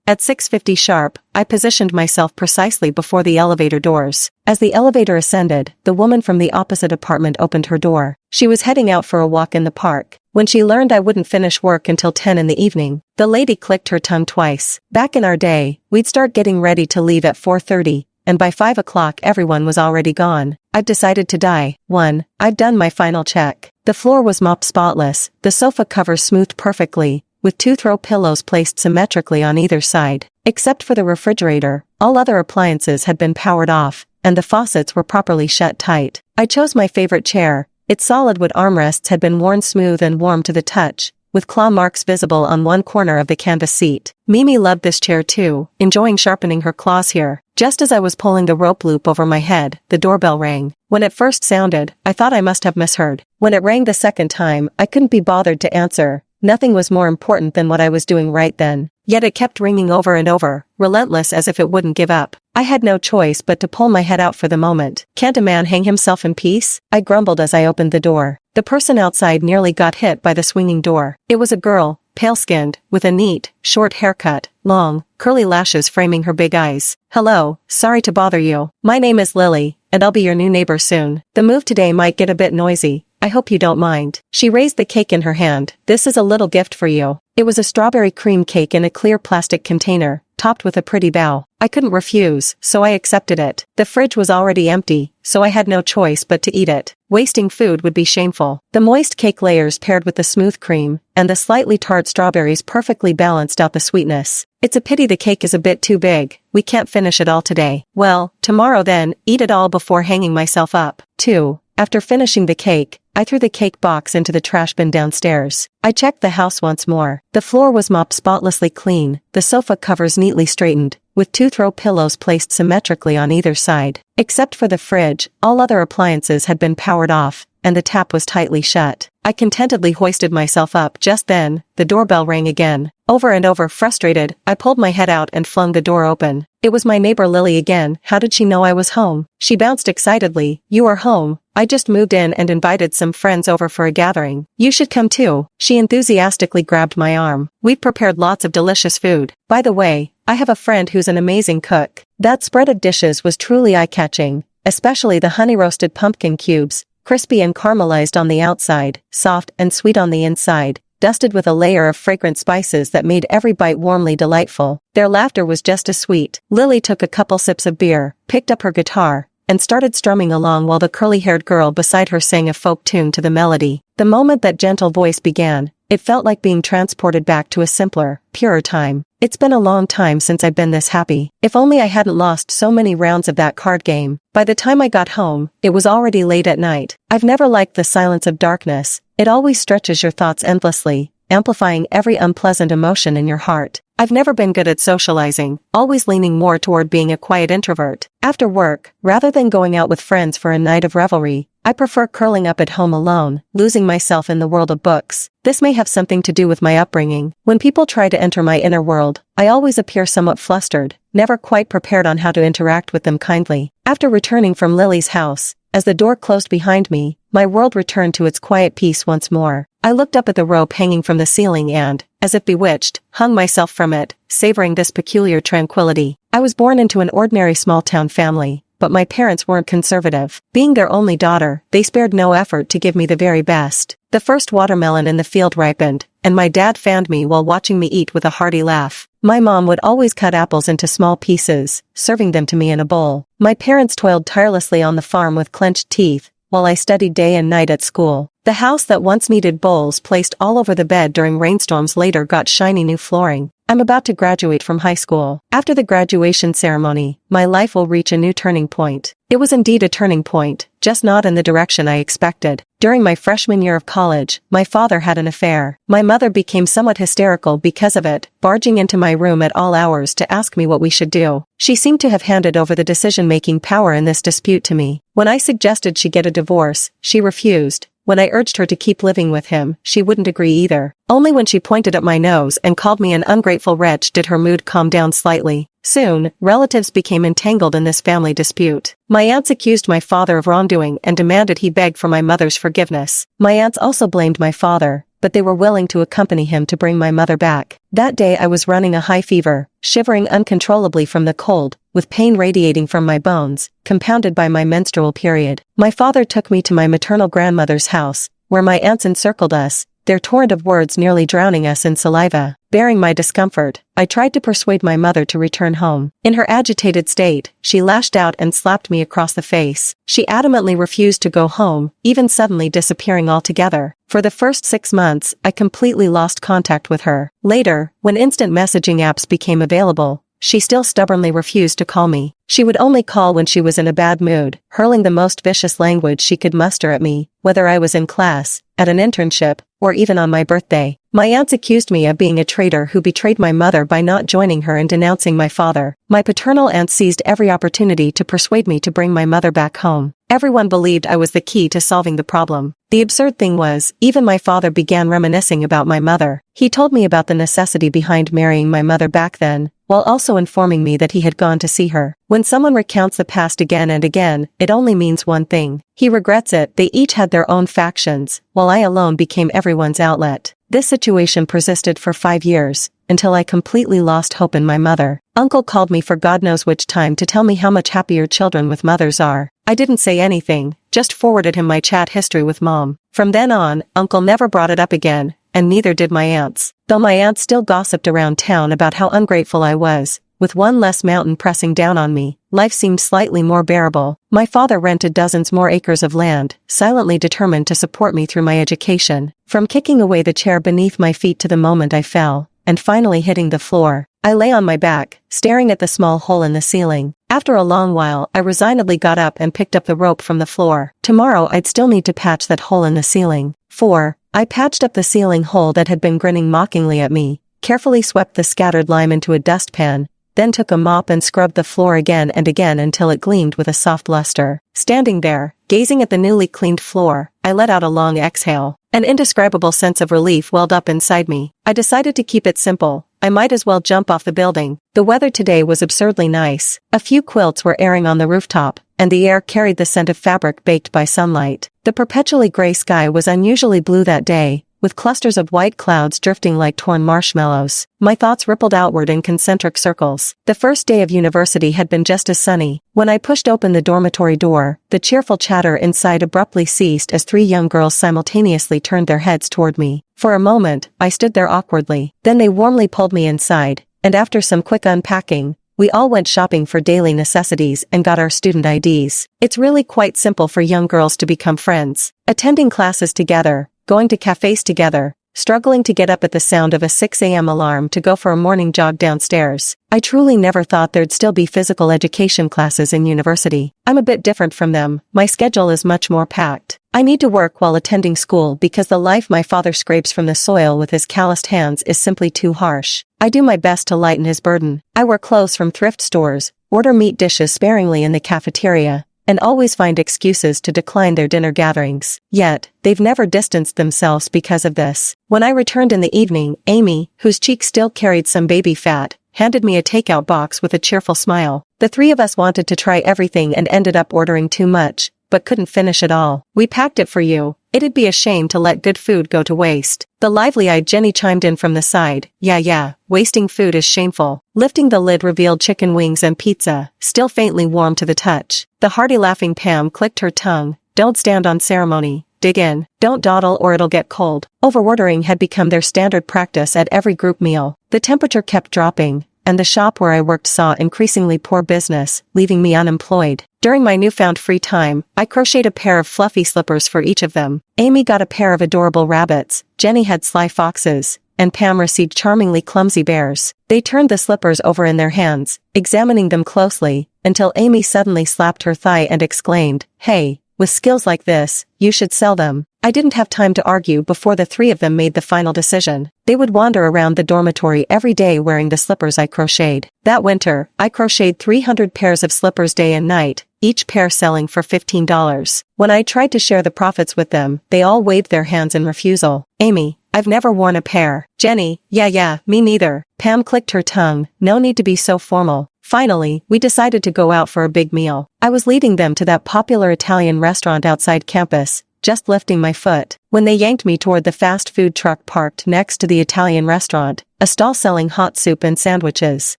At 6:50 sharp, I positioned myself precisely before the elevator doors. As the elevator ascended, the woman from the opposite apartment opened her door. She was heading out for a walk in the park. When she learned I wouldn't finish work until 10 in the evening, the lady clicked her tongue twice. Back in our day, we'd start getting ready to leave at 4:30, and by 5 o'clock everyone was already gone. I've decided to die. 1. I've done my final check. The floor was mopped spotless, the sofa covers smoothed perfectly, with 2 throw pillows placed symmetrically on either side. Except for the refrigerator, all other appliances had been powered off, and the faucets were properly shut tight. I chose my favorite chair. Its solid wood armrests had been worn smooth and warm to the touch, with claw marks visible on one corner of the canvas seat. Mimi loved this chair too, enjoying sharpening her claws here. Just as I was pulling the rope loop over my head, the doorbell rang. When it first sounded, I thought I must have misheard. When it rang the second time, I couldn't be bothered to answer. Nothing was more important than what I was doing right then. Yet it kept ringing over and over, relentless as if it wouldn't give up. I had no choice but to pull my head out for the moment. Can't a man hang himself in peace? I grumbled as I opened the door. The person outside nearly got hit by the swinging door. It was a girl, pale-skinned, with a neat, short haircut, long, curly lashes framing her big eyes. "Hello, sorry to bother you. My name is Lily, and I'll be your new neighbor soon. The move today might get a bit noisy. I hope you don't mind." She raised the cake in her hand. "This is a little gift for you." It was a strawberry cream cake in a clear plastic container, topped with a pretty bow. I couldn't refuse, so I accepted it. The fridge was already empty, so I had no choice but to eat it. Wasting food would be shameful. The moist cake layers paired with the smooth cream, and the slightly tart strawberries perfectly balanced out the sweetness. It's a pity the cake is a bit too big. We can't finish it all today. Well, tomorrow then, eat it all before hanging myself up. 2. After finishing the cake, I threw the cake box into the trash bin downstairs. I checked the house once more. The floor was mopped spotlessly clean, the sofa covers neatly straightened, with 2 throw pillows placed symmetrically on either side. Except for the fridge, all other appliances had been powered off, and the tap was tightly shut. I contentedly hoisted myself up. Just then, the doorbell rang again. Over and over, frustrated, I pulled my head out and flung the door open. It was my neighbor Lily again. How did she know I was home? She bounced excitedly. "You are home. I just moved in and invited some friends over for a gathering. You should come too." She enthusiastically grabbed my arm. "We've prepared lots of delicious food. By the way, I have a friend who's an amazing cook." That spread of dishes was truly eye-catching, especially the honey-roasted pumpkin cubes, crispy and caramelized on the outside, soft and sweet on the inside, dusted with a layer of fragrant spices that made every bite warmly delightful. Their laughter was just as sweet. Lily took a couple sips of beer, picked up her guitar, and started strumming along while the curly-haired girl beside her sang a folk tune to the melody. The moment that gentle voice began, it felt like being transported back to a simpler, purer time. It's been a long time since I've been this happy. If only I hadn't lost so many rounds of that card game. By the time I got home, it was already late at night. I've never liked the silence of darkness. It always stretches your thoughts endlessly, amplifying every unpleasant emotion in your heart. I've never been good at socializing, always leaning more toward being a quiet introvert. After work, rather than going out with friends for a night of revelry, I prefer curling up at home alone, losing myself in the world of books. This may have something to do with my upbringing. When people try to enter my inner world, I always appear somewhat flustered, never quite prepared on how to interact with them kindly. After returning from Lily's house, as the door closed behind me, my world returned to its quiet peace once more. I looked up at the rope hanging from the ceiling and, as if bewitched, hung myself from it, savoring this peculiar tranquility. I was born into an ordinary small-town family, but my parents weren't conservative. Being their only daughter, they spared no effort to give me the very best. The first watermelon in the field ripened, and my dad fanned me while watching me eat with a hearty laugh. My mom would always cut apples into small pieces, serving them to me in a bowl. My parents toiled tirelessly on the farm with clenched teeth, while I studied day and night at school. The house that once needed bowls placed all over the bed during rainstorms later got shiny new flooring. I'm about to graduate from high school. After the graduation ceremony, my life will reach a new turning point. It was indeed a turning point, just not in the direction I expected. During my freshman year of college, my father had an affair. My mother became somewhat hysterical because of it, barging into my room at all hours to ask me what we should do. She seemed to have handed over the decision-making power in this dispute to me. When I suggested she get a divorce, she refused. When I urged her to keep living with him, she wouldn't agree either. Only when she pointed at my nose and called me an ungrateful wretch did her mood calm down slightly. Soon, relatives became entangled in this family dispute. My aunts accused my father of wrongdoing and demanded he beg for my mother's forgiveness. My aunts also blamed my father, but they were willing to accompany him to bring my mother back. That day I was running a high fever, shivering uncontrollably from the cold, with pain radiating from my bones, compounded by my menstrual period. My father took me to my maternal grandmother's house, where my aunts encircled us, their torrent of words nearly drowning us in saliva. Bearing my discomfort, I tried to persuade my mother to return home. In her agitated state, she lashed out and slapped me across the face. She adamantly refused to go home, even suddenly disappearing altogether. For the first 6 months, I completely lost contact with her. Later, when instant messaging apps became available, she still stubbornly refused to call me. She would only call when she was in a bad mood, hurling the most vicious language she could muster at me, whether I was in class, at an internship, or even on my birthday. My aunts accused me of being a traitor who betrayed my mother by not joining her and denouncing my father. My paternal aunt seized every opportunity to persuade me to bring my mother back home. Everyone believed I was the key to solving the problem. The absurd thing was, even my father began reminiscing about my mother. He told me about the necessity behind marrying my mother back then, while also informing me that he had gone to see her. When someone recounts the past again and again, it only means one thing. He regrets it. They each had their own factions, while I alone became everyone's outlet. This situation persisted for 5 years, until I completely lost hope in my mother. Uncle called me for God knows which time to tell me how much happier children with mothers are. I didn't say anything, just forwarded him my chat history with Mom. From then on, Uncle never brought it up again, and neither did my aunts. Though my aunts still gossiped around town about how ungrateful I was, with one less mountain pressing down on me, life seemed slightly more bearable. My father rented dozens more acres of land, silently determined to support me through my education. From kicking away the chair beneath my feet to the moment I fell, and finally hitting the floor, I lay on my back, staring at the small hole in the ceiling. After a long while, I resignedly got up and picked up the rope from the floor. Tomorrow I'd still need to patch that hole in the ceiling. 4. I patched up the ceiling hole that had been grinning mockingly at me, carefully swept the scattered lime into a dustpan, then took a mop and scrubbed the floor again and again until it gleamed with a soft luster. Standing there, gazing at the newly cleaned floor, I let out a long exhale. An indescribable sense of relief welled up inside me. I decided to keep it simple. I might as well jump off the building. The weather today was absurdly nice. A few quilts were airing on the rooftop, and the air carried the scent of fabric baked by sunlight. The perpetually gray sky was unusually blue that day, with clusters of white clouds drifting like torn marshmallows. My thoughts rippled outward in concentric circles. The first day of university had been just as sunny. When I pushed open the dormitory door, the cheerful chatter inside abruptly ceased as 3 young girls simultaneously turned their heads toward me. For a moment, I stood there awkwardly. Then they warmly pulled me inside, and after some quick unpacking, we all went shopping for daily necessities and got our student IDs. It's really quite simple for young girls to become friends. Attending classes together, going to cafes together, struggling to get up at the sound of a 6 a.m. alarm to go for a morning jog downstairs. I truly never thought there'd still be physical education classes in university. I'm a bit different from them. My schedule is much more packed. I need to work while attending school because the life my father scrapes from the soil with his calloused hands is simply too harsh. I do my best to lighten his burden. I wear clothes from thrift stores, order meat dishes sparingly in the cafeteria, and always find excuses to decline their dinner gatherings. Yet, they've never distanced themselves because of this. When I returned in the evening, Amy, whose cheeks still carried some baby fat, handed me a takeout box with a cheerful smile. The 3 of us wanted to try everything and ended up ordering too much, but couldn't finish it all. "We packed it for you. It'd be a shame to let good food go to waste." The lively-eyed Jenny chimed in from the side. Yeah, wasting food is shameful." Lifting the lid revealed chicken wings and pizza, still faintly warm to the touch. The hearty laughing Pam clicked her tongue. "Don't stand on ceremony. Dig in. Don't dawdle or it'll get cold." Overordering had become their standard practice at every group meal. The temperature kept dropping, and the shop where I worked saw increasingly poor business, leaving me unemployed. During my newfound free time, I crocheted a pair of fluffy slippers for each of them. Amy got a pair of adorable rabbits, Jenny had sly foxes, and Pam received charmingly clumsy bears. They turned the slippers over in their hands, examining them closely, until Amy suddenly slapped her thigh and exclaimed, "Hey, with skills like this, you should sell them." I didn't have time to argue before the 3 of them made the final decision. They would wander around the dormitory every day wearing the slippers I crocheted. That winter, I crocheted 300 pairs of slippers day and night, each pair selling for $15. When I tried to share the profits with them, they all waved their hands in refusal. "Amy, I've never worn a pair." Jenny, yeah, me neither." Pam clicked her tongue. "No need to be so formal." Finally, we decided to go out for a big meal. I was leading them to that popular Italian restaurant outside campus, just lifting my foot, when they yanked me toward the fast food truck parked next to the Italian restaurant, a stall selling hot soup and sandwiches.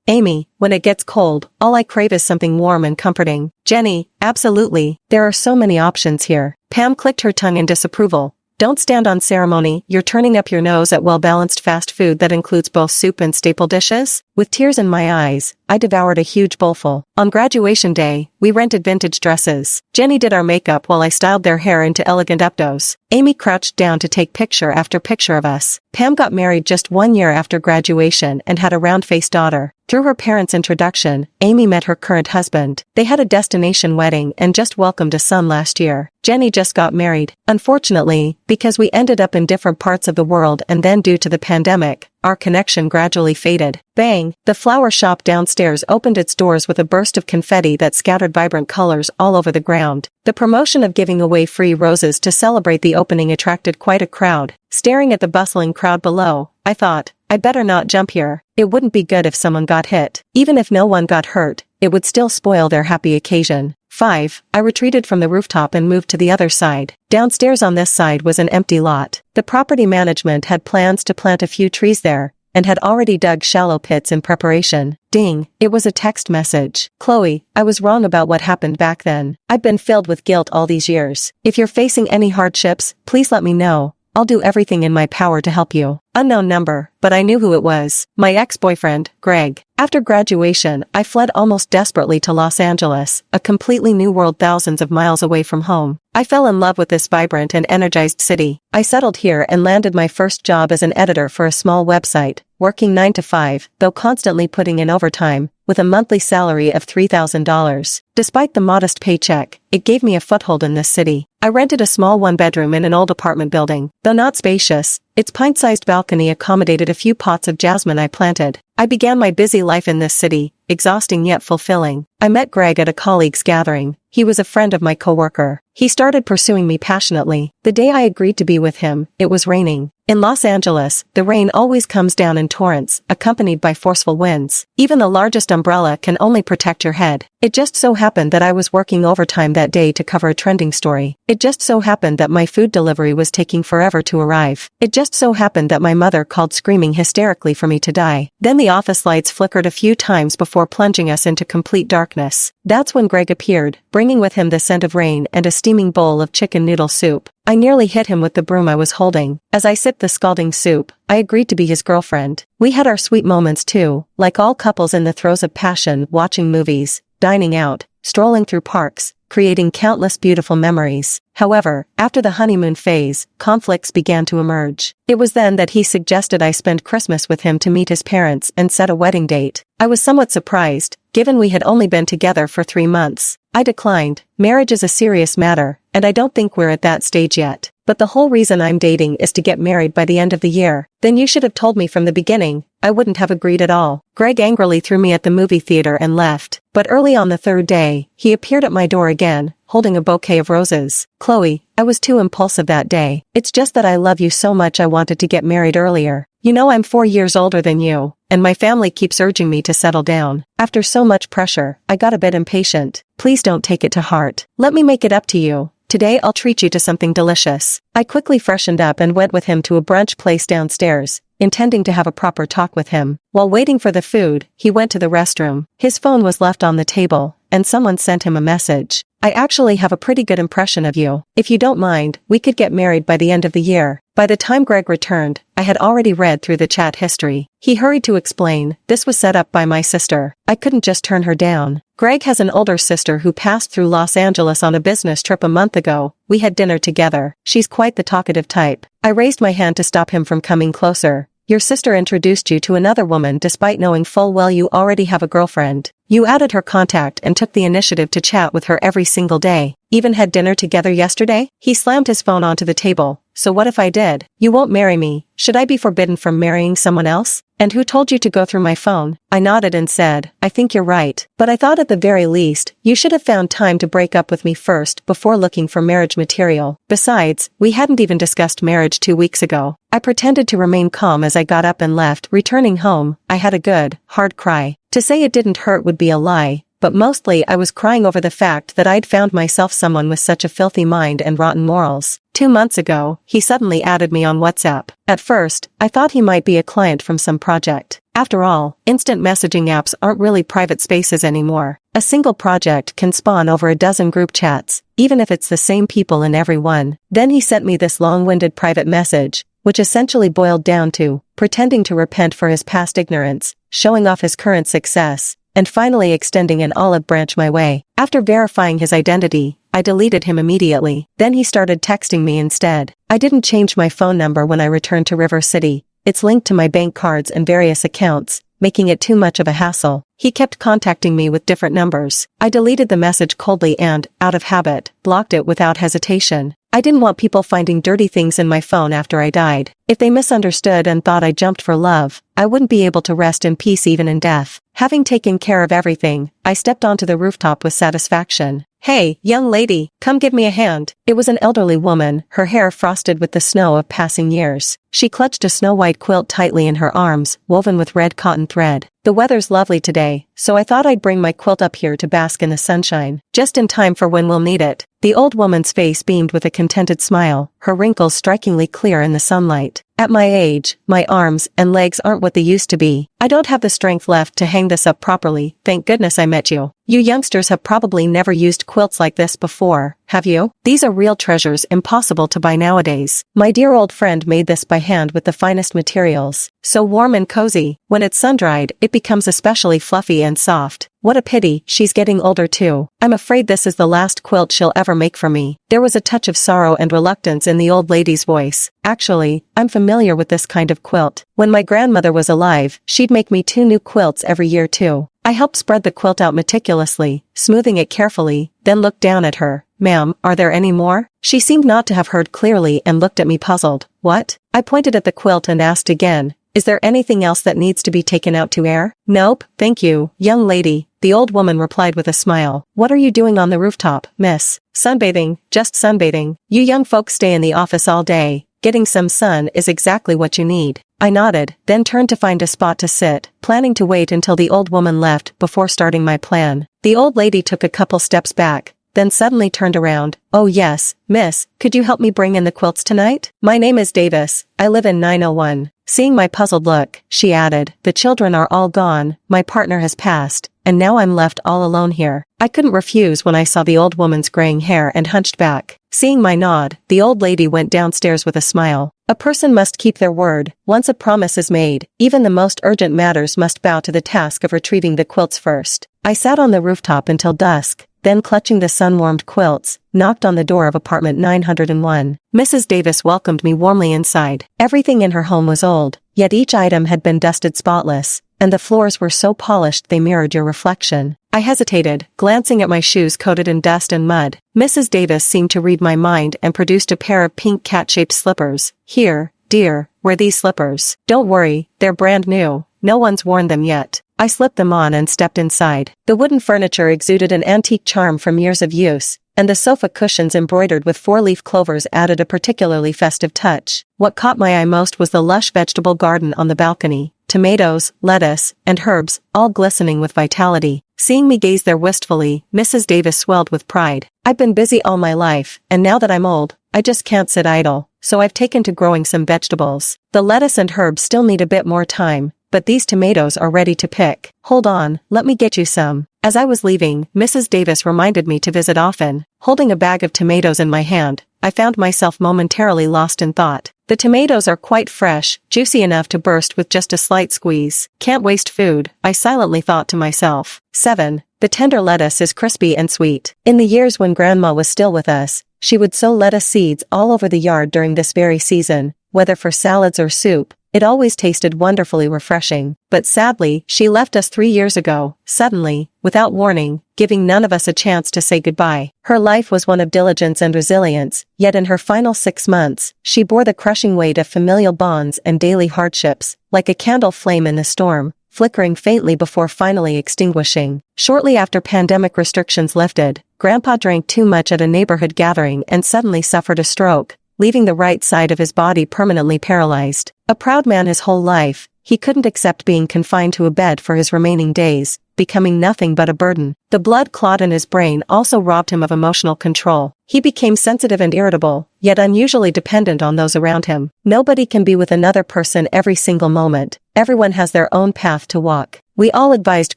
Amy, when it gets cold, all I crave is something warm and comforting. Jenny, absolutely. There are so many options here. Pam clicked her tongue in disapproval. Don't stand on ceremony, you're turning up your nose at well-balanced fast food that includes both soup and staple dishes? With tears in my eyes, I devoured a huge bowlful. On graduation day, we rented vintage dresses. Jenny did our makeup while I styled their hair into elegant updos. Amy crouched down to take picture after picture of us. Pam got married just 1 year after graduation and had a round-faced daughter. Through her parents' introduction, Amy met her current husband. They had a destination wedding and just welcomed a son last year. Jenny just got married. Unfortunately, because we ended up in different parts of the world and then due to the pandemic, our connection gradually faded. Bang! The flower shop downstairs opened its doors with a burst of confetti that scattered vibrant colors all over the ground. The promotion of giving away free roses to celebrate the opening attracted quite a crowd. Staring at the bustling crowd below, I thought, I'd better not jump here. It wouldn't be good if someone got hit. Even if no one got hurt, it would still spoil their happy occasion. 5. I retreated from the rooftop and moved to the other side. Downstairs on this side was an empty lot. The property management had plans to plant a few trees there, and had already dug shallow pits in preparation. Ding, it was a text message. Chloe, I was wrong about what happened back then. I've been filled with guilt all these years. If you're facing any hardships, please let me know. I'll do everything in my power to help you. Unknown number, but I knew who it was. My ex-boyfriend, Greg. After graduation, I fled almost desperately to Los Angeles, a completely new world thousands of miles away from home. I fell in love with this vibrant and energized city. I settled here and landed my first job as an editor for a small website, working 9 to 5, though constantly putting in overtime, with a monthly salary of $3,000. Despite the modest paycheck, it gave me a foothold in this city. I rented a small one-bedroom in an old apartment building. Though not spacious, its pint-sized balcony accommodated a few pots of jasmine I planted. I began my busy life in this city, exhausting yet fulfilling. I met Greg at a colleagues' gathering. He was a friend of my coworker. He started pursuing me passionately. The day I agreed to be with him, it was raining. In Los Angeles, the rain always comes down in torrents, accompanied by forceful winds. Even the largest umbrella can only protect your head. It just so happened that I was working overtime that day to cover a trending story. It just so happened that my food delivery was taking forever to arrive. It just so happened that my mother called screaming hysterically for me to die. Then the office lights flickered a few times before plunging us into complete darkness. That's when Greg appeared, bringing with him the scent of rain and a steaming bowl of chicken noodle soup. I nearly hit him with the broom I was holding. As I sipped the scalding soup, I agreed to be his girlfriend. We had our sweet moments too, like all couples in the throes of passion, watching movies, dining out, strolling through parks, creating countless beautiful memories. However, after the honeymoon phase, conflicts began to emerge. It was then that he suggested I spend Christmas with him to meet his parents and set a wedding date. I was somewhat surprised, given we had only been together for 3 months. I declined. Marriage is a serious matter, and I don't think we're at that stage yet. But the whole reason I'm dating is to get married by the end of the year. Then you should have told me from the beginning. I wouldn't have agreed at all. Greg angrily threw me at the movie theater and left. But early on the 3rd day, he appeared at my door again, holding a bouquet of roses. Chloe, I was too impulsive that day. It's just that I love you so much I wanted to get married earlier. You know I'm 4 years older than you, and my family keeps urging me to settle down. After so much pressure, I got a bit impatient. Please don't take it to heart. Let me make it up to you. Today I'll treat you to something delicious. I quickly freshened up and went with him to a brunch place downstairs, intending to have a proper talk with him. While waiting for the food, he went to the restroom. His phone was left on the table, and someone sent him a message. I actually have a pretty good impression of you. If you don't mind, we could get married by the end of the year. By the time Greg returned, I had already read through the chat history. He hurried to explain, this was set up by my sister. I couldn't just turn her down. Greg has an older sister who passed through Los Angeles on a business trip a month ago. We had dinner together. She's quite the talkative type. I raised my hand to stop him from coming closer. Your sister introduced you to another woman despite knowing full well you already have a girlfriend. You added her contact and took the initiative to chat with her every single day. Even had dinner together yesterday? He slammed his phone onto the table. So what if I did? You won't marry me. Should I be forbidden from marrying someone else? And who told you to go through my phone? I nodded and said, I think you're right. But I thought at the very least, you should have found time to break up with me first before looking for marriage material. Besides, we hadn't even discussed marriage 2 weeks ago. I pretended to remain calm as I got up and left. Returning home, I had a good, hard cry. To say it didn't hurt would be a lie. But mostly I was crying over the fact that I'd found myself someone with such a filthy mind and rotten morals. 2 months ago, he suddenly added me on WhatsApp. At first, I thought he might be a client from some project. After all, instant messaging apps aren't really private spaces anymore. A single project can spawn over a dozen group chats, even if it's the same people in every one. Then he sent me this long-winded private message, which essentially boiled down to pretending to repent for his past ignorance, showing off his current success, and finally extending an olive branch my way. After verifying his identity, I deleted him immediately. Then he started texting me instead. I didn't change my phone number when I returned to River City. It's linked to my bank cards and various accounts, making it too much of a hassle. He kept contacting me with different numbers. I deleted the message coldly and, out of habit, blocked it without hesitation. I didn't want people finding dirty things in my phone after I died. If they misunderstood and thought I jumped for love, I wouldn't be able to rest in peace even in death. Having taken care of everything, I stepped onto the rooftop with satisfaction. "Hey, young lady, come give me a hand." It was an elderly woman, her hair frosted with the snow of passing years. She clutched a snow-white quilt tightly in her arms, woven with red cotton thread. "The weather's lovely today, so I thought I'd bring my quilt up here to bask in the sunshine, just in time for when we'll need it." The old woman's face beamed with a contented smile, her wrinkles strikingly clear in the sunlight. "At my age, my arms and legs aren't what they used to be. I don't have the strength left to hang this up properly. Thank goodness I met you. You youngsters have probably never used quilts like this before, have you? These are real treasures impossible to buy nowadays. My dear old friend made this by hand with the finest materials. So warm and cozy. When it's sun-dried, it becomes especially fluffy and soft. What a pity, she's getting older too. I'm afraid this is the last quilt she'll ever make for me." There was a touch of sorrow and reluctance in the old lady's voice. "Actually, I'm familiar with this kind of quilt. When my grandmother was alive, she'd make me 2 new quilts every year too." I helped spread the quilt out meticulously, smoothing it carefully, then looked down at her. "Ma'am, are there any more?" She seemed not to have heard clearly and looked at me puzzled. "What?" I pointed at the quilt and asked again, "Is there anything else that needs to be taken out to air?" "Nope, thank you, young lady," the old woman replied with a smile. "What are you doing on the rooftop, miss?" "Sunbathing, just sunbathing. You young folks stay in the office all day. Getting some sun is exactly what you need." I nodded, then turned to find a spot to sit, planning to wait until the old woman left before starting my plan. The old lady took a couple steps back, then suddenly turned around. "Oh yes, miss, could you help me bring in the quilts tonight? My name is Davis, I live in 901. Seeing my puzzled look, she added, "The children are all gone, my partner has passed, and now I'm left all alone here." I couldn't refuse when I saw the old woman's graying hair and hunched back. Seeing my nod, the old lady went downstairs with a smile. A person must keep their word. Once a promise is made, even the most urgent matters must bow to the task of retrieving the quilts first. I sat on the rooftop until dusk, then clutching the sun-warmed quilts, knocked on the door of apartment 901. Mrs. Davis welcomed me warmly inside. Everything in her home was old, yet each item had been dusted spotless, and the floors were so polished they mirrored your reflection. I hesitated, glancing at my shoes coated in dust and mud. Mrs. Davis seemed to read my mind and produced a pair of pink cat-shaped slippers. "Here, dear, wear these slippers. Don't worry, they're brand new. No one's worn them yet." I slipped them on and stepped inside. The wooden furniture exuded an antique charm from years of use, and the sofa cushions embroidered with 4-leaf clovers added a particularly festive touch. What caught my eye most was the lush vegetable garden on the balcony. Tomatoes, lettuce, and herbs, all glistening with vitality. Seeing me gaze there wistfully, Mrs. Davis swelled with pride. "I've been busy all my life, and now that I'm old, I just can't sit idle, so I've taken to growing some vegetables. The lettuce and herbs still need a bit more time, but these tomatoes are ready to pick. Hold on, let me get you some." As I was leaving, Mrs. Davis reminded me to visit often. Holding a bag of tomatoes in my hand, I found myself momentarily lost in thought. The tomatoes are quite fresh, juicy enough to burst with just a slight squeeze. Can't waste food, I silently thought to myself. 7. The tender lettuce is crispy and sweet. In the years when Grandma was still with us, she would sow lettuce seeds all over the yard during this very season, whether for salads or soup. It always tasted wonderfully refreshing. But sadly, she left us 3 years ago, suddenly, without warning, giving none of us a chance to say goodbye. Her life was one of diligence and resilience, yet in her final 6 months, she bore the crushing weight of familial bonds and daily hardships, like a candle flame in the storm, flickering faintly before finally extinguishing. Shortly after pandemic restrictions lifted, Grandpa drank too much at a neighborhood gathering and suddenly suffered a stroke, leaving the right side of his body permanently paralyzed. A proud man his whole life, he couldn't accept being confined to a bed for his remaining days, becoming nothing but a burden. The blood clot in his brain also robbed him of emotional control. He became sensitive and irritable, yet unusually dependent on those around him. Nobody can be with another person every single moment. Everyone has their own path to walk. We all advised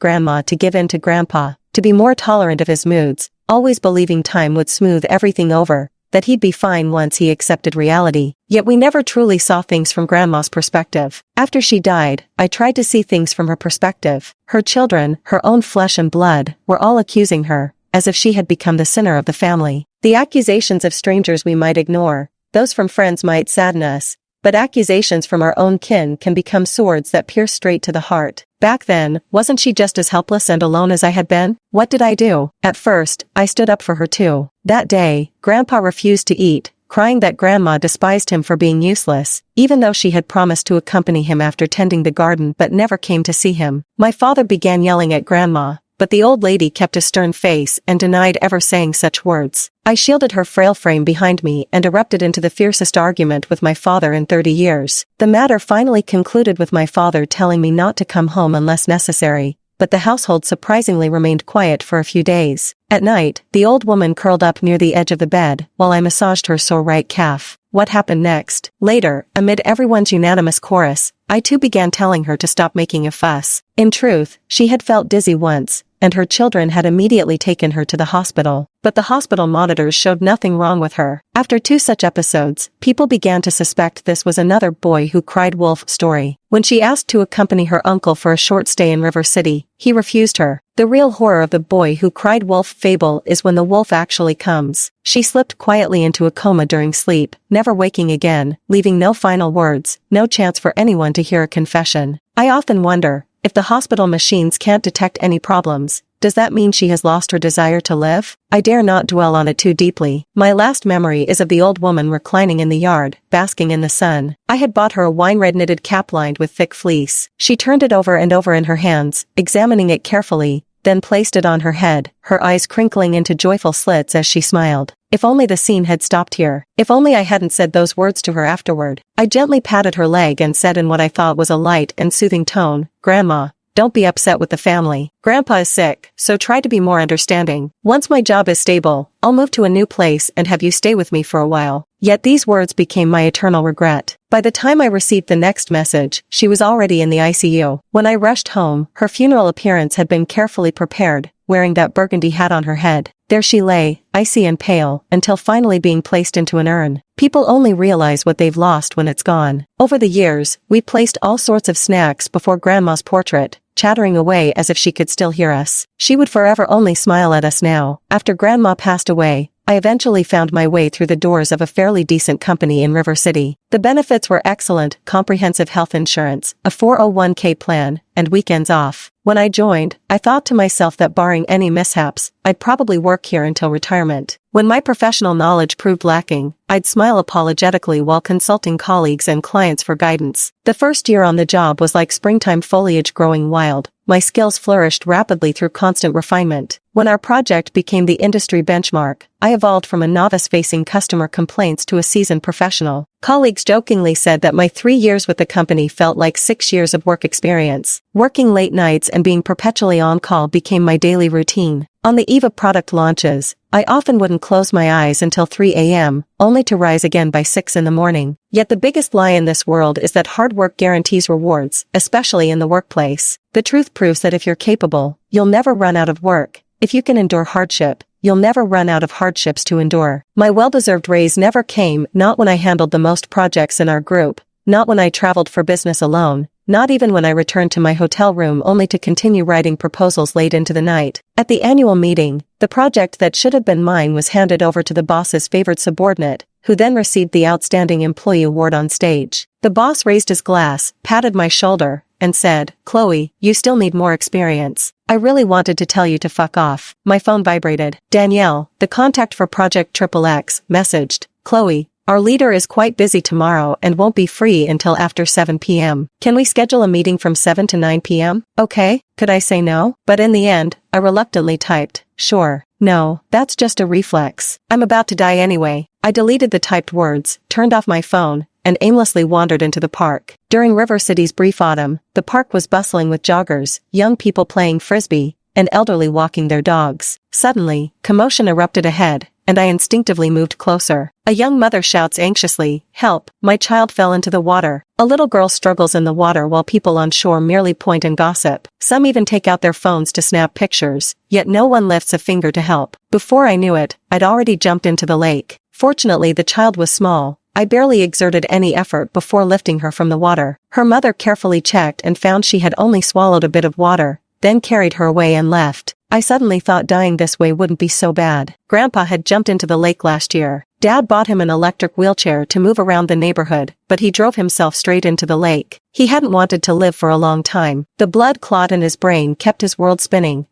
Grandma to give in to Grandpa, to be more tolerant of his moods, always believing time would smooth everything over, that he'd be fine once he accepted reality. Yet we never truly saw things from Grandma's perspective. After she died, I tried to see things from her perspective. Her children, her own flesh and blood, were all accusing her, as if she had become the sinner of the family. The accusations of strangers we might ignore, those from friends might sadden us, but accusations from our own kin can become swords that pierce straight to the heart. Back then, wasn't she just as helpless and alone as I had been? What did I do? At first, I stood up for her too. That day, Grandpa refused to eat, crying that Grandma despised him for being useless, even though she had promised to accompany him after tending the garden but never came to see him. My father began yelling at Grandma, but the old lady kept a stern face and denied ever saying such words. I shielded her frail frame behind me and erupted into the fiercest argument with my father in 30 years. The matter finally concluded with my father telling me not to come home unless necessary, but the household surprisingly remained quiet for a few days. At night, the old woman curled up near the edge of the bed while I massaged her sore right calf. What happened next? Later, amid everyone's unanimous chorus, I too began telling her to stop making a fuss. In truth, she had felt dizzy once, and her children had immediately taken her to the hospital, but the hospital monitors showed nothing wrong with her. After 2 such episodes, people began to suspect this was another boy who cried wolf story. When she asked to accompany her uncle for a short stay in River City, he refused her. The real horror of the boy who cried wolf fable is when the wolf actually comes. She slipped quietly into a coma during sleep, never waking again, leaving no final words, no chance for anyone to hear a confession. I often wonder, if the hospital machines can't detect any problems, does that mean she has lost her desire to live? I dare not dwell on it too deeply. My last memory is of the old woman reclining in the yard, basking in the sun. I had bought her a wine-red knitted cap lined with thick fleece. She turned it over and over in her hands, examining it carefully, then placed it on her head, her eyes crinkling into joyful slits as she smiled. If only the scene had stopped here. If only I hadn't said those words to her afterward. I gently patted her leg and said in what I thought was a light and soothing tone, "Grandma, don't be upset with the family. Grandpa is sick, so try to be more understanding. Once my job is stable, I'll move to a new place and have you stay with me for a while." Yet these words became my eternal regret. By the time I received the next message, she was already in the ICU. When I rushed home, her funeral appearance had been carefully prepared, wearing that burgundy hat on her head. There she lay, icy and pale, until finally being placed into an urn. People only realize what they've lost when it's gone. Over the years, we placed all sorts of snacks before Grandma's portrait, chattering away as if she could still hear us. She would forever only smile at us now. After Grandma passed away, I eventually found my way through the doors of a fairly decent company in River City. The benefits were excellent: comprehensive health insurance, a 401k plan, and weekends off. When I joined, I thought to myself that barring any mishaps, I'd probably work here until retirement. When my professional knowledge proved lacking, I'd smile apologetically while consulting colleagues and clients for guidance. The first year on the job was like springtime foliage growing wild. My skills flourished rapidly through constant refinement. When our project became the industry benchmark, I evolved from a novice facing customer complaints to a seasoned professional. Colleagues jokingly said that my 3 years with the company felt like 6 years of work experience. Working late nights and being perpetually on call became my daily routine. On the eve of product launches, I often wouldn't close my eyes until 3 a.m., only to rise again by 6 in the morning. Yet the biggest lie in this world is that hard work guarantees rewards, especially in the workplace. The truth proves that if you're capable, you'll never run out of work. If you can endure hardship, you'll never run out of hardships to endure. My well-deserved raise never came, not when I handled the most projects in our group, not when I traveled for business alone, not even when I returned to my hotel room only to continue writing proposals late into the night. At the annual meeting, the project that should have been mine was handed over to the boss's favored subordinate, who then received the Outstanding Employee Award on stage. The boss raised his glass, patted my shoulder, and said, "Chloe, you still need more experience. I really wanted to tell you to fuck off." My phone vibrated. Danielle, the contact for Project XXX, messaged, "Chloe, our leader is quite busy tomorrow and won't be free until after 7 p.m. Can we schedule a meeting from 7 to 9 p.m.? Okay, could I say no? But in the end, I reluctantly typed, "Sure." No, that's just a reflex. I'm about to die anyway. I deleted the typed words, turned off my phone, and aimlessly wandered into the park. During River City's brief autumn, the park was bustling with joggers, young people playing frisbee, and elderly walking their dogs. Suddenly, commotion erupted ahead, and I instinctively moved closer. A young mother shouts anxiously, "Help, my child fell into the water." A little girl struggles in the water while people on shore merely point and gossip. Some even take out their phones to snap pictures, yet no one lifts a finger to help. Before I knew it, I'd already jumped into the lake. Fortunately, the child was small. I barely exerted any effort before lifting her from the water. Her mother carefully checked and found she had only swallowed a bit of water, then carried her away and left. I suddenly thought dying this way wouldn't be so bad. Grandpa had jumped into the lake last year. Dad bought him an electric wheelchair to move around the neighborhood, but he drove himself straight into the lake. He hadn't wanted to live for a long time. The blood clot in his brain kept his world spinning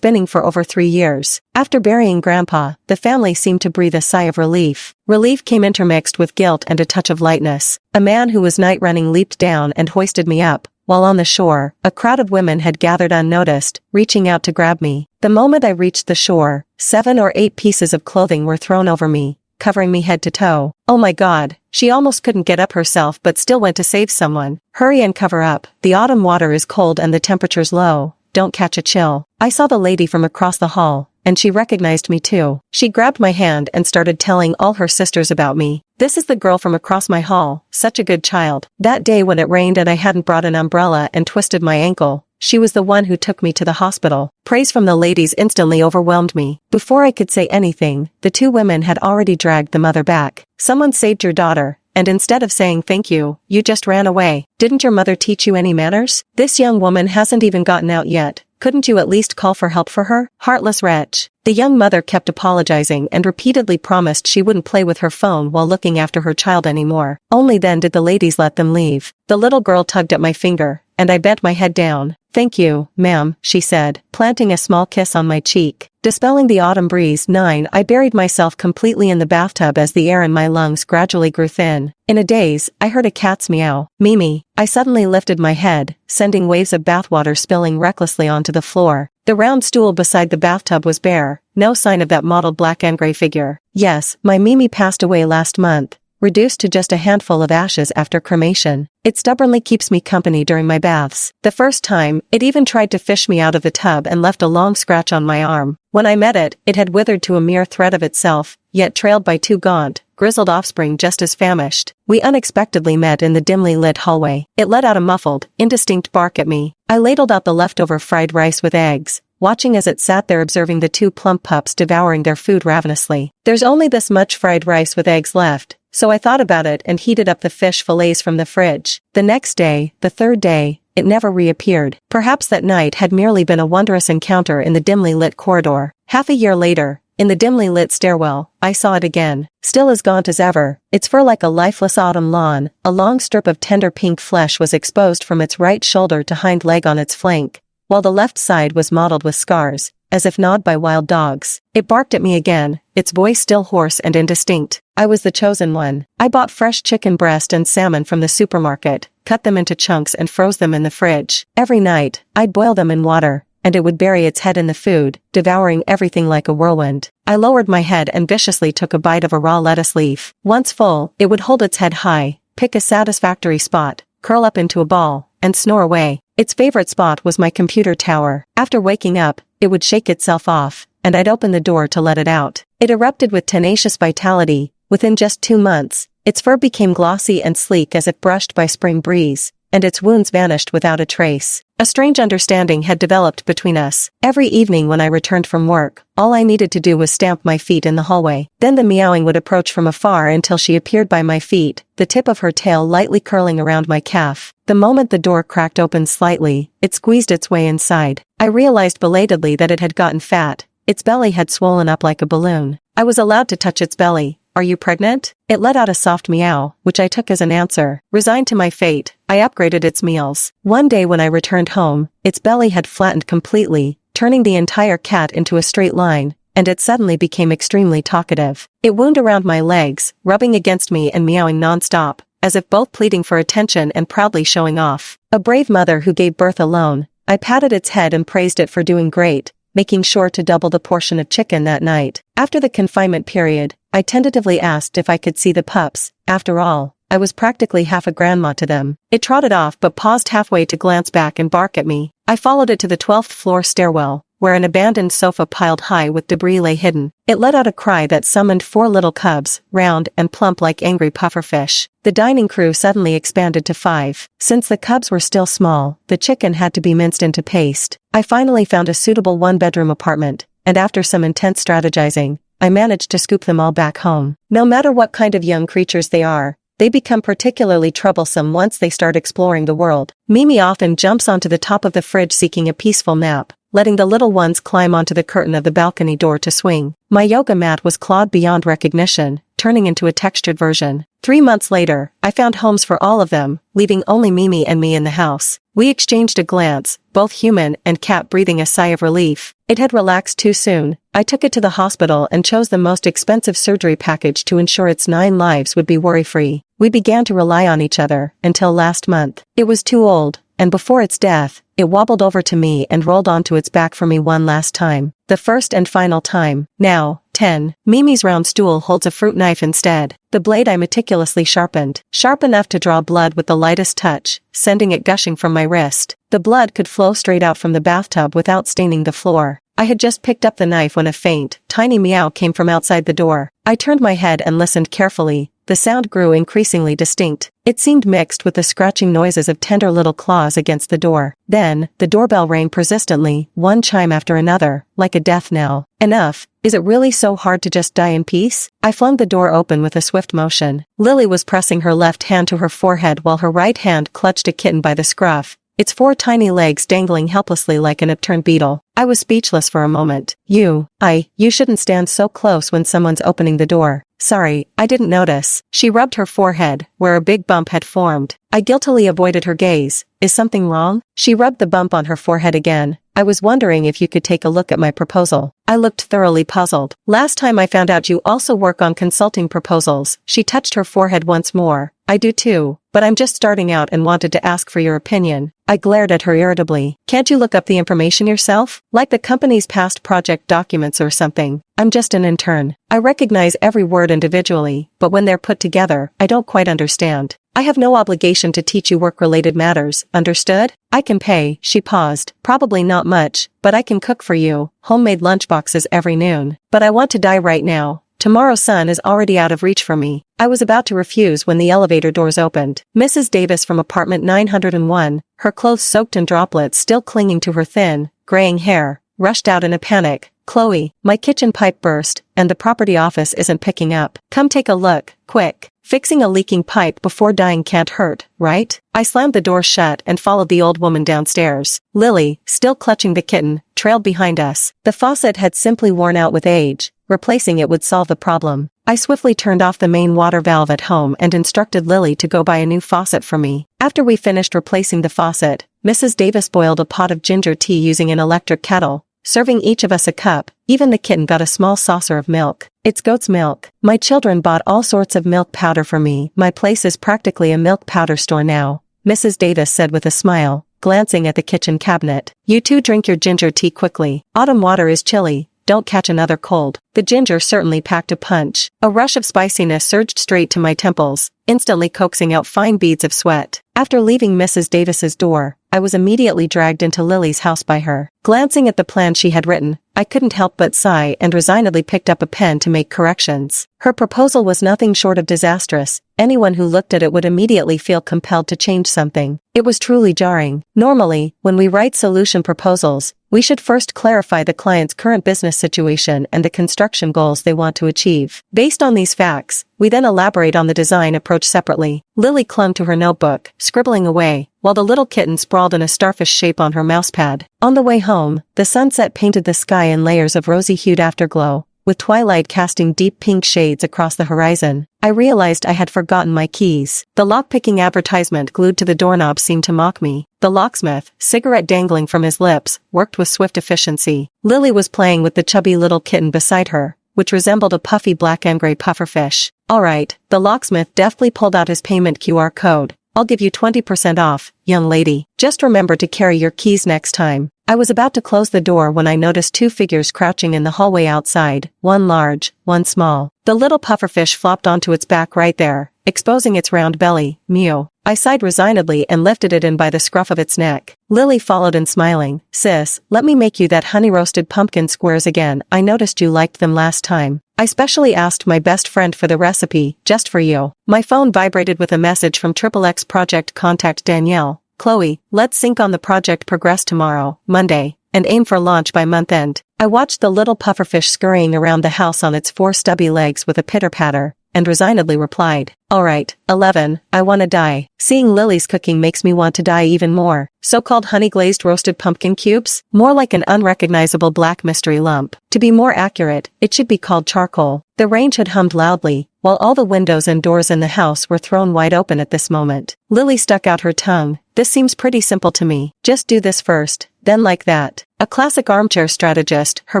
for over 3 years. After burying Grandpa, the family seemed to breathe a sigh of relief. Relief came intermixed with guilt and a touch of lightness. A man who was night running leaped down and hoisted me up, while on the shore, a crowd of women had gathered unnoticed, reaching out to grab me. The moment I reached the shore, 7 or 8 pieces of clothing were thrown over me, covering me head to toe. Oh my God, she almost couldn't get up herself but still went to save someone. Hurry and cover up. The autumn water is cold and the temperature's low. Don't catch a chill. I saw the lady from across the hall, and she recognized me too. She grabbed my hand and started telling all her sisters about me. "This is the girl from across my hall, such a good child. That day when it rained and I hadn't brought an umbrella and twisted my ankle, she was the one who took me to the hospital." Praise from the ladies instantly overwhelmed me. Before I could say anything, the 2 women had already dragged the mother back. "Someone saved your daughter, and instead of saying thank you, you just ran away. Didn't your mother teach you any manners? This young woman hasn't even gotten out yet. Couldn't you at least call for help for her? Heartless wretch." The young mother kept apologizing and repeatedly promised she wouldn't play with her phone while looking after her child anymore. Only then did the ladies let them leave. The little girl tugged at my finger, and I bent my head down. "Thank you, ma'am," she said, planting a small kiss on my cheek. Dispelling the autumn breeze, I buried myself completely in the bathtub as the air in my lungs gradually grew thin. In a daze, I heard a cat's meow. Mimi. I suddenly lifted my head, sending waves of bathwater spilling recklessly onto the floor. The round stool beside the bathtub was bare, no sign of that mottled black and gray figure. Yes, my Mimi passed away last month, reduced to just a handful of ashes after cremation. It stubbornly keeps me company during my baths. The first time, it even tried to fish me out of the tub and left a long scratch on my arm. When I met it, it had withered to a mere thread of itself, yet trailed by 2 gaunt, grizzled offspring just as famished. We unexpectedly met in the dimly lit hallway. It let out a muffled, indistinct bark at me. I ladled out the leftover fried rice with eggs, watching as it sat there observing the 2 plump pups devouring their food ravenously. There's only this much fried rice with eggs left, so I thought about it and heated up the fish fillets from the fridge. The next day, the 3rd day, it never reappeared. Perhaps that night had merely been a wondrous encounter in the dimly lit corridor. Half a year later, in the dimly lit stairwell, I saw it again. Still as gaunt as ever, its fur like a lifeless autumn lawn, a long strip of tender pink flesh was exposed from its right shoulder to hind leg on its flank, while the left side was mottled with scars, as if gnawed by wild dogs. It barked at me again, its voice still hoarse and indistinct. I was the chosen one. I bought fresh chicken breast and salmon from the supermarket, cut them into chunks and froze them in the fridge. Every night, I'd boil them in water, and it would bury its head in the food, devouring everything like a whirlwind. I lowered my head and viciously took a bite of a raw lettuce leaf. Once full, it would hold its head high, pick a satisfactory spot, curl up into a ball, and snore away. Its favorite spot was my computer tower. After waking up, it would shake itself off, and I'd open the door to let it out. It erupted with tenacious vitality. Within just 2 months, its fur became glossy and sleek as if brushed by spring breeze, and its wounds vanished without a trace. A strange understanding had developed between us. Every evening when I returned from work, all I needed to do was stamp my feet in the hallway. Then the meowing would approach from afar until she appeared by my feet, the tip of her tail lightly curling around my calf. The moment the door cracked open slightly, it squeezed its way inside. I realized belatedly that it had gotten fat. Its belly had swollen up like a balloon. I was allowed to touch its belly. "Are you pregnant?" It let out a soft meow, which I took as an answer. Resigned to my fate, I upgraded its meals. One day when I returned home, its belly had flattened completely, turning the entire cat into a straight line, and it suddenly became extremely talkative. It wound around my legs, rubbing against me and meowing non-stop, as if both pleading for attention and proudly showing off. A brave mother who gave birth alone. I patted its head and praised it for doing great, making sure to double the portion of chicken that night. After the confinement period, I tentatively asked if I could see the pups. After all, I was practically half a grandma to them. It trotted off but paused halfway to glance back and bark at me. I followed it to the 12th floor stairwell, where an abandoned sofa piled high with debris lay hidden. It let out a cry that summoned 4 little cubs, round and plump like angry pufferfish. The dining crew suddenly expanded to 5. Since the cubs were still small, the chicken had to be minced into paste. I finally found a suitable 1-bedroom apartment, and after some intense strategizing, I managed to scoop them all back home. No matter what kind of young creatures they are, they become particularly troublesome once they start exploring the world. Mimi often jumps onto the top of the fridge seeking a peaceful nap, letting the little ones climb onto the curtain of the balcony door to swing. My yoga mat was clawed beyond recognition, turning into a textured version. 3 months later, I found homes for all of them, leaving only Mimi and me in the house. We exchanged a glance, both human and cat breathing a sigh of relief. It had relaxed too soon. I took it to the hospital and chose the most expensive surgery package to ensure its 9 lives would be worry-free. We began to rely on each other, until last month. It was too old, and before its death, it wobbled over to me and rolled onto its back for me one last time. The first and final time. Now, 10. Mimi's round stool holds a fruit knife instead. The blade I meticulously sharpened, sharp enough to draw blood with the lightest touch, sending it gushing from my wrist. The blood could flow straight out from the bathtub without staining the floor. I had just picked up the knife when a faint, tiny meow came from outside the door. I turned my head and listened carefully. The sound grew increasingly distinct. It seemed mixed with the scratching noises of tender little claws against the door. Then, the doorbell rang persistently, one chime after another, like a death knell. Enough. Is it really so hard to just die in peace? I flung the door open with a swift motion. Lily was pressing her left hand to her forehead while her right hand clutched a kitten by the scruff, its 4 tiny legs dangling helplessly like an upturned beetle. I was speechless for a moment. You shouldn't stand so close when someone's opening the door. Sorry, I didn't notice. She rubbed her forehead, where a big bump had formed. I guiltily avoided her gaze. Is something wrong? She rubbed the bump on her forehead again. I was wondering if you could take a look at my proposal. I looked thoroughly puzzled. Last time I found out you also work on consulting proposals. She touched her forehead once more. I do too, but I'm just starting out and wanted to ask for your opinion. I glared at her irritably. Can't you look up the information yourself? Like the company's past project documents or something. I'm just an intern. I recognize every word individually, but when they're put together, I don't quite understand. I have no obligation to teach you work-related matters, understood? I can pay. She paused. Probably not much, but I can cook for you, homemade lunchboxes every noon. But I want to die right now. Tomorrow's sun is already out of reach for me. I was about to refuse when the elevator doors opened. Mrs. Davis from apartment 901, her clothes soaked in droplets still clinging to her thin, graying hair, rushed out in a panic. Chloe, my kitchen pipe burst, and the property office isn't picking up. Come take a look, quick. Fixing a leaking pipe before dying can't hurt, right? I slammed the door shut and followed the old woman downstairs. Lily, still clutching the kitten, trailed behind us. The faucet had simply worn out with age. Replacing it would solve the problem. I swiftly turned off the main water valve at home and instructed Lily to go buy a new faucet for me. After we finished replacing the faucet, Mrs. Davis boiled a pot of ginger tea using an electric kettle, serving each of us a cup. Even the kitten got a small saucer of milk. It's goat's milk. My children bought all sorts of milk powder for me. My place is practically a milk powder store now, Mrs. Davis said with a smile, glancing at the kitchen cabinet. You two drink your ginger tea quickly. Autumn water is chilly. Don't catch another cold. The ginger certainly packed a punch. A rush of spiciness surged straight to my temples, instantly coaxing out fine beads of sweat. After leaving Mrs. Davis's door, I was immediately dragged into Lily's house by her. Glancing at the plan she had written, I couldn't help but sigh and resignedly picked up a pen to make corrections. Her proposal was nothing short of disastrous. Anyone who looked at it would immediately feel compelled to change something. It was truly jarring. Normally, when we write solution proposals, we should first clarify the client's current business situation and the construction goals they want to achieve. Based on these facts, we then elaborate on the design approach separately. Lily clung to her notebook, scribbling away, while the little kitten sprawled in a starfish shape on her mousepad. On the way home, the sunset painted the sky in layers of rosy-hued afterglow, with twilight casting deep pink shades across the horizon. I realized I had forgotten my keys. The lockpicking advertisement glued to the doorknob seemed to mock me. The locksmith, cigarette dangling from his lips, worked with swift efficiency. Lily was playing with the chubby little kitten beside her, which resembled a puffy black and gray pufferfish. All right, the locksmith deftly pulled out his payment QR code. I'll give you 20% off, young lady. Just remember to carry your keys next time. I was about to close the door when I noticed two figures crouching in the hallway outside, one large, one small. The little pufferfish flopped onto its back right there, exposing its round belly. Mew. I sighed resignedly and lifted it in by the scruff of its neck. Lily followed in smiling. Sis, let me make you that honey-roasted pumpkin squares again. I noticed you liked them last time. I specially asked my best friend for the recipe, just for you. My phone vibrated with a message from XXX Project Contact Danielle. Chloe, let's sync on the project progress tomorrow, Monday, and aim for launch by month end. I watched the little pufferfish scurrying around the house on its four stubby legs with a pitter-patter, and resignedly replied, Alright, 11, I wanna die. Seeing Lily's cooking makes me want to die even more. So-called honey-glazed roasted pumpkin cubes? More like an unrecognizable black mystery lump. To be more accurate, it should be called charcoal. The range had hummed loudly, while all the windows and doors in the house were thrown wide open at this moment. Lily stuck out her tongue. This seems pretty simple to me. Just do this first, then like that. A classic armchair strategist, her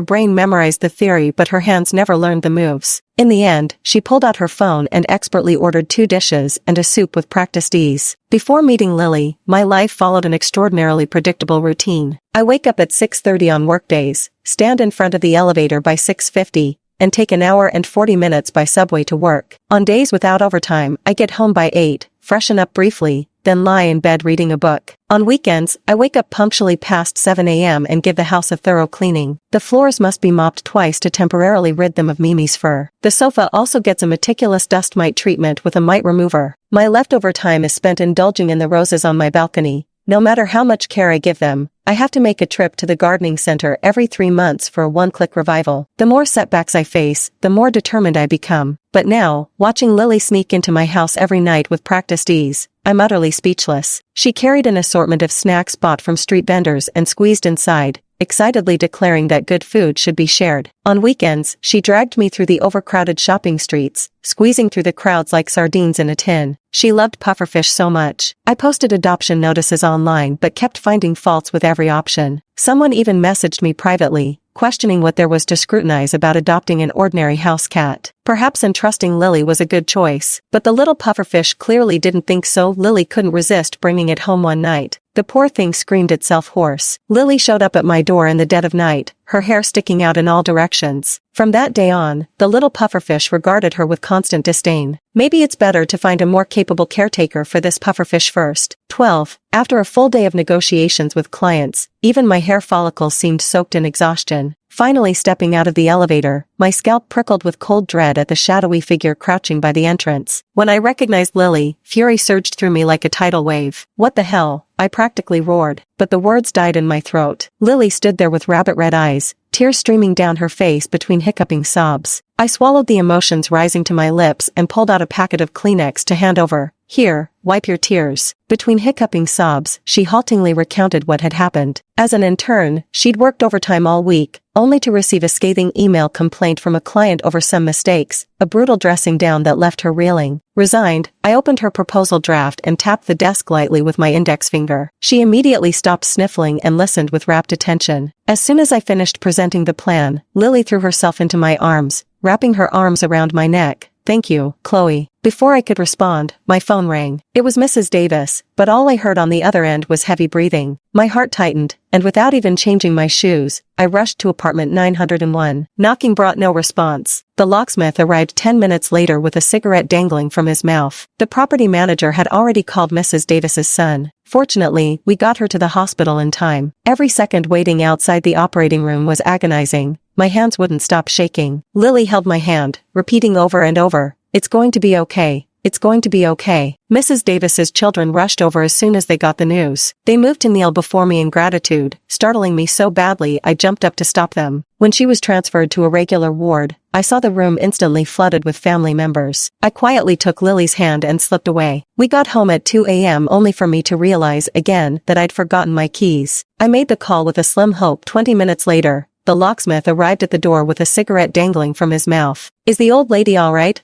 brain memorized the theory but her hands never learned the moves. In the end, she pulled out her phone and expertly ordered 2 dishes and a soup with practiced ease. Before meeting Lily, my life followed an extraordinarily predictable routine. I wake up at 6:30 on workdays, stand in front of the elevator by 6:50, and take an hour and 40 minutes by subway to work. On days without overtime, I get home by 8, freshen up briefly, then lie in bed reading a book. On weekends, I wake up punctually past 7 a.m. and give the house a thorough cleaning. The floors must be mopped twice to temporarily rid them of Mimi's fur. The sofa also gets a meticulous dust mite treatment with a mite remover. My leftover time is spent indulging in the roses on my balcony. No matter how much care I give them, I have to make a trip to the gardening center every 3 months for a one-click revival. The more setbacks I face, the more determined I become. But now, watching Lily sneak into my house every night with practiced ease, I'm utterly speechless. She carried an assortment of snacks bought from street vendors and squeezed inside, excitedly declaring that good food should be shared. On weekends, she dragged me through the overcrowded shopping streets, squeezing through the crowds like sardines in a tin. She loved pufferfish so much. I posted adoption notices online but kept finding faults with every option. Someone even messaged me privately, questioning what there was to scrutinize about adopting an ordinary house cat. Perhaps entrusting Lily was a good choice, but the little pufferfish clearly didn't think so. Lily couldn't resist bringing it home one night. The poor thing screamed itself hoarse. Lily showed up at my door in the dead of night, her hair sticking out in all directions. From that day on, the little pufferfish regarded her with constant disdain. Maybe it's better to find a more capable caretaker for this pufferfish first. 12. After a full day of negotiations with clients, even my hair follicles seemed soaked in exhaustion. Finally stepping out of the elevator, my scalp prickled with cold dread at the shadowy figure crouching by the entrance. When I recognized Lily, fury surged through me like a tidal wave. What the hell? I practically roared, but the words died in my throat. Lily stood there with rabbit-red eyes, tears streaming down her face between hiccuping sobs. I swallowed the emotions rising to my lips and pulled out a packet of Kleenex to hand over. Here, wipe your tears. Between hiccuping sobs, she haltingly recounted what had happened. As an intern, she'd worked overtime all week, only to receive a scathing email complaint from a client over some mistakes, a brutal dressing down that left her reeling. Resigned, I opened her proposal draft and tapped the desk lightly with my index finger. She immediately stopped sniffling and listened with rapt attention. As soon as I finished presenting the plan, Lily threw herself into my arms, wrapping her arms around my neck. Thank you, Chloe. Before I could respond, my phone rang. It was Mrs. Davis, but all I heard on the other end was heavy breathing. My heart tightened, and without even changing my shoes, I rushed to apartment 901. Knocking brought no response. The locksmith arrived 10 minutes later with a cigarette dangling from his mouth. The property manager had already called Mrs. Davis's son. Fortunately, we got her to the hospital in time. Every second waiting outside the operating room was agonizing. My hands wouldn't stop shaking. Lily held my hand, repeating over and over, "It's going to be okay. It's going to be okay." Mrs. Davis's children rushed over as soon as they got the news. They moved to kneel before me in gratitude, startling me so badly I jumped up to stop them. When she was transferred to a regular ward, I saw the room instantly flooded with family members. I quietly took Lily's hand and slipped away. We got home at 2 a.m. only for me to realize again that I'd forgotten my keys. I made the call with a slim hope. 20 minutes later, the locksmith arrived at the door with a cigarette dangling from his mouth. "Is the old lady all right?"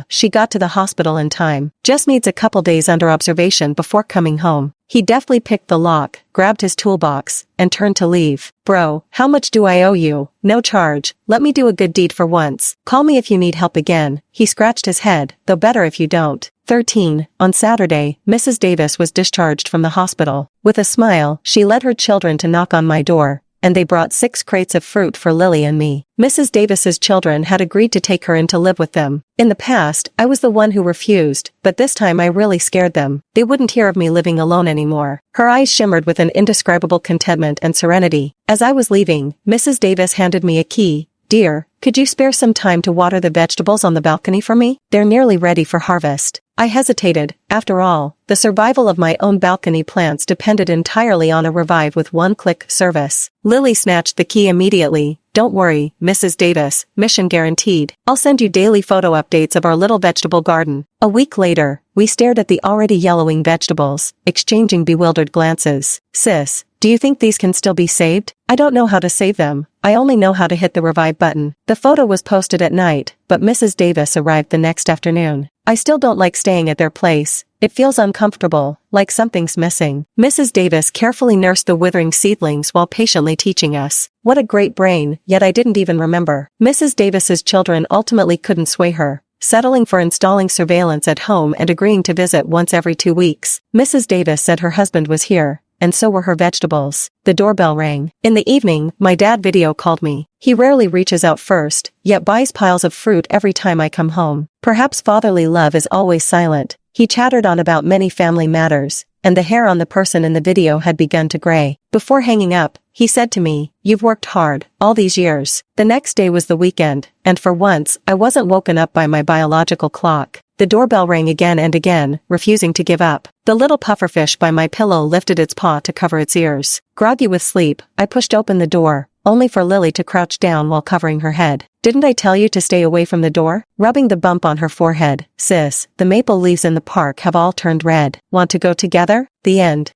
She got to the hospital in time. Just needs a couple days under observation before coming home." He deftly picked the lock, grabbed his toolbox, and turned to leave. Bro, how much do I owe you? No charge. Let me do a good deed for once. Call me if you need help again. He scratched his head, though better if you don't. 13. On Saturday, Mrs. Davis was discharged from the hospital. With a smile, she led her children to knock on my door, and they brought 6 crates of fruit for Lily and me. Mrs. Davis's children had agreed to take her in to live with them. In the past, I was the one who refused, but this time I really scared them. They wouldn't hear of me living alone anymore. Her eyes shimmered with an indescribable contentment and serenity. As I was leaving, Mrs. Davis handed me a key. Dear, could you spare some time to water the vegetables on the balcony for me? They're nearly ready for harvest. I hesitated. After all, the survival of my own balcony plants depended entirely on a revive with one-click service. Lily snatched the key immediately. Don't worry, Mrs. Davis, mission guaranteed. I'll send you daily photo updates of our little vegetable garden. A week later, we stared at the already yellowing vegetables, exchanging bewildered glances. Sis, do you think these can still be saved? I don't know how to save them. I only know how to hit the revive button. The photo was posted at night, but Mrs. Davis arrived the next afternoon. I still don't like staying at their place. It feels uncomfortable, like something's missing. Mrs. Davis carefully nursed the withering seedlings while patiently teaching us. What a great brain, yet I didn't even remember. Mrs. Davis's children ultimately couldn't sway her, settling for installing surveillance at home and agreeing to visit once every 2 weeks. Mrs. Davis said her husband was here, and so were her vegetables. The doorbell rang. In the evening, my dad video called me. He rarely reaches out first, yet buys piles of fruit every time I come home. Perhaps fatherly love is always silent. He chattered on about many family matters, and the hair on the person in the video had begun to gray. Before hanging up, he said to me, "You've worked hard, all these years." The next day was the weekend, and for once, I wasn't woken up by my biological clock. The doorbell rang again and again, refusing to give up. The little pufferfish by my pillow lifted its paw to cover its ears. Groggy with sleep, I pushed open the door, only for Lily to crouch down while covering her head. "Didn't I tell you to stay away from the door?" Rubbing the bump on her forehead. "Sis, the maple leaves in the park have all turned red. Want to go together?" The end.